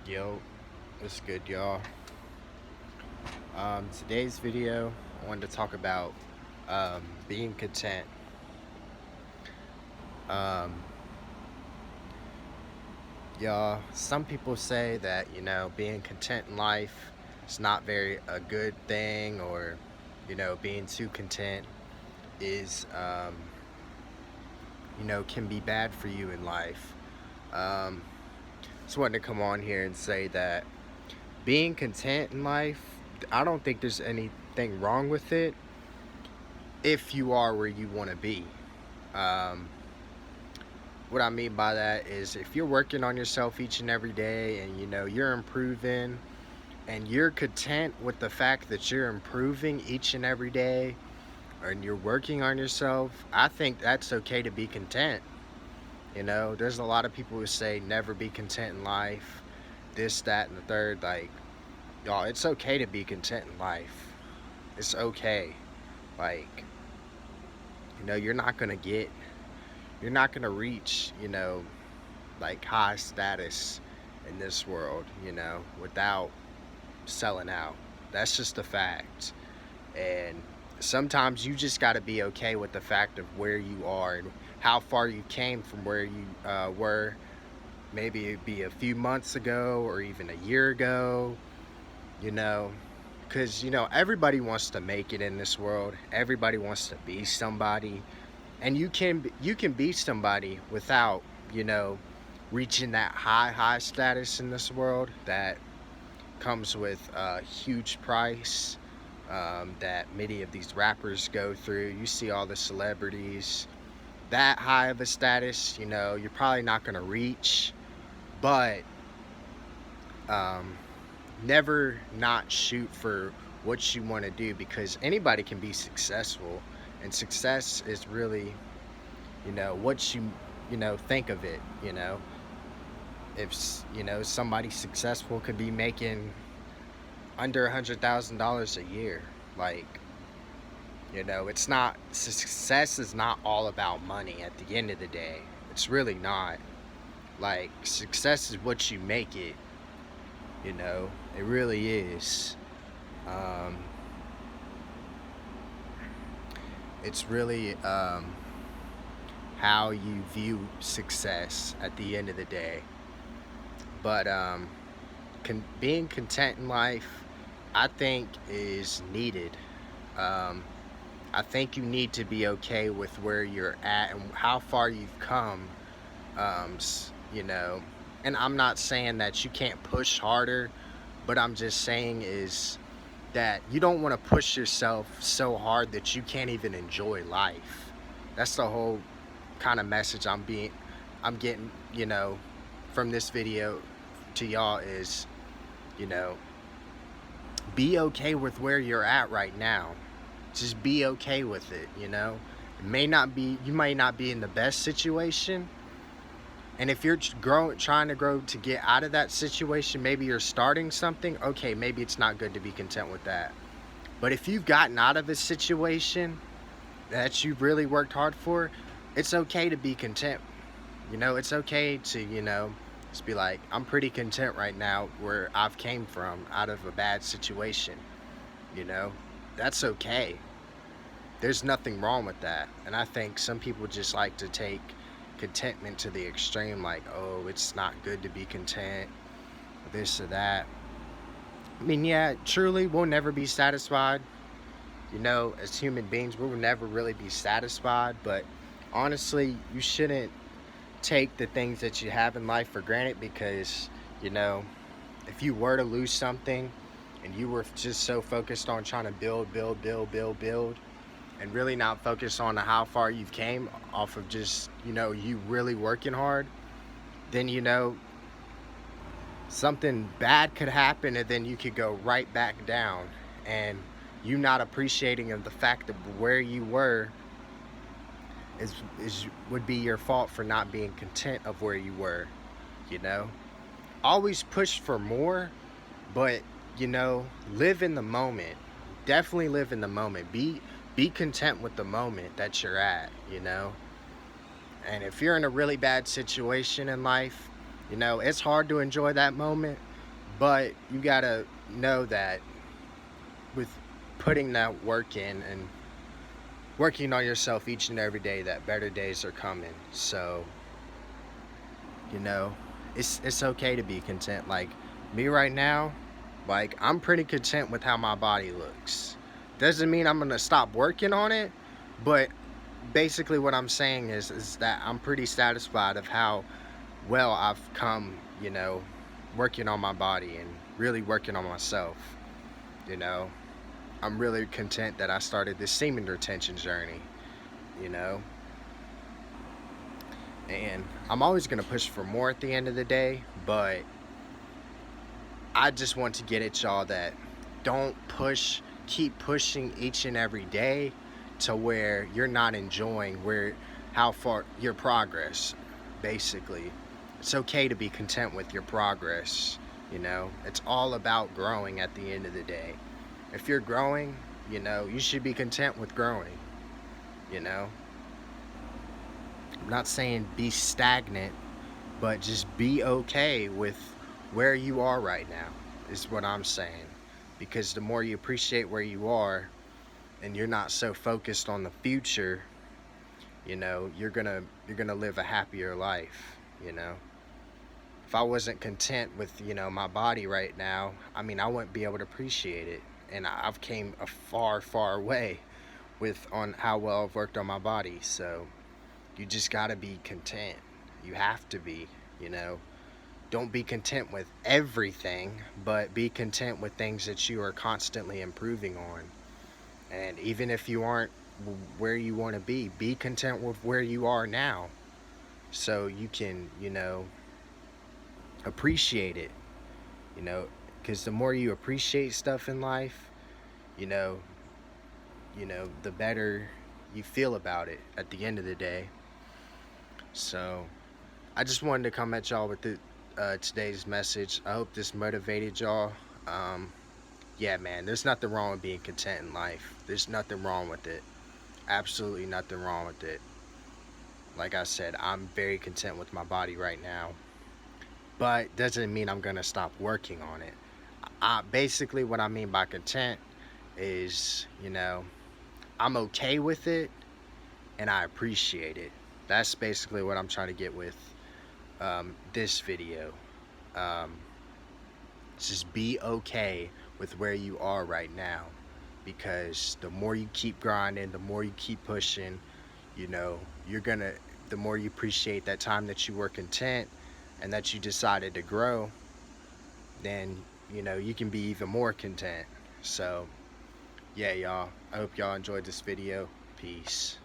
Yo, what's good, y'all? Today's video, I wanted to talk about being content. Um, y'all, some people say that being content in life is not very a good thing, or being too content is can be bad for you in life. Um, just wanted to come on here and say that being content in life, I don't think there's anything wrong with it if you are where you want to be. Um, what I mean by that is if you're working on yourself each and every day and you're improving and you're content with the fact that you're improving each and every day and you're working on yourself, I think that's okay to be content. There's a lot of people who say never be content in life, this, that, and the third. Like, y'all, it's okay to be content in life. It's okay. Like, you're not gonna reach, like high status in this world, without selling out. That's just a fact. And sometimes you just got to be okay with the fact of where you are and how far you came from where you were. Maybe it'd be a few months ago or even a year ago, you know, because, everybody wants to make it in this world. Everybody wants to be somebody. And you can be somebody without, reaching that high status in this world that comes with a huge price, that many of these rappers go through. You see all the celebrities that high of a status, you're probably not going to reach, but um, never not shoot for what you want to do, because anybody can be successful, and success is really, what you think of it. If somebody successful could be making under $100,000 a year. Like, it's not, success is not all about money at the end of the day. It's really not. Like, success is what you make it. It really is. um it's really how you view success at the end of the day. But being content in life, I think, is needed. um I think you need to be okay with where you're at and how far you've come. And I'm not saying that you can't push harder, but I'm just saying is that you don't want to push yourself so hard that you can't even enjoy life. That's the whole kind of message I'm getting, from this video to y'all is, you know, be okay with where you're at right now. Just be okay with it. You might not be in the best situation, and if you're trying to grow to get out of that situation, maybe you're starting something. Okay, maybe it's not good to be content with that. But if you've gotten out of a situation that you've really worked hard for, it's okay to be content. It's okay to, just be like, I'm pretty content right now where I've came from out of a bad situation. You know, that's okay. There's nothing wrong with that. And I think some people just like to take contentment to the extreme, like, oh, it's not good to be content, this or that. I mean, yeah, truly, we'll never be satisfied. As human beings, we will never really be satisfied. But honestly, you shouldn't take the things that you have in life for granted, because, you know, if you were to lose something and you were just so focused on trying to build, and really not focus on how far you've came off of just, you really working hard, then, something bad could happen and then you could go right back down. And you not appreciating of the fact of where you were is would be your fault for not being content of where you were. you know Always push for more, but, live in the moment. Definitely live in the moment. Be content with the moment that you're at. And if you're in a really bad situation in life, it's hard to enjoy that moment, But you gotta know that with putting that work in and working on yourself each and every day, that better days are coming. So, you know, it's okay to be content. Like me right now, like I'm pretty content with how my body looks. Doesn't mean I'm gonna stop working on it, but basically what I'm saying is that I'm pretty satisfied of how well I've come, working on my body and really working on myself, you know. I'm really content that I started this semen retention journey, you know. And I'm always going to push for more at the end of the day, but I just want to get at y'all that don't keep pushing each and every day to where you're not enjoying how far your progress, basically. It's okay to be content with your progress, It's all about growing at the end of the day. If you're growing, you should be content with growing, you know. I'm not saying be stagnant, but just be okay with where you are right now, is what I'm saying. Because the more you appreciate where you are and you're not so focused on the future, you're gonna live a happier life, If I wasn't content with, my body right now, I mean, I wouldn't be able to appreciate it. And I've came a far, far way on how well I've worked on my body. So you just gotta be content. You have to be, Don't be content with everything, but be content with things that you are constantly improving on. And even if you aren't where you want to be content with where you are now. So you can, appreciate it, because the more you appreciate stuff in life, you know, the better you feel about it at the end of the day. So I just wanted to come at y'all with today's message. I hope this motivated y'all. Yeah, man, there's nothing wrong with being content in life. There's nothing wrong with it. Absolutely nothing wrong with it. Like I said, I'm very content with my body right now. But doesn't mean I'm going to stop working on it. Basically, what I mean by content is, I'm okay with it and I appreciate it. That's basically what I'm trying to get with this video. Just be okay with where you are right now, because the more you keep grinding, the more you keep pushing, the more you appreciate that time that you were content and that you decided to grow, then you can be even more content. So yeah, y'all, I hope y'all enjoyed this video. Peace.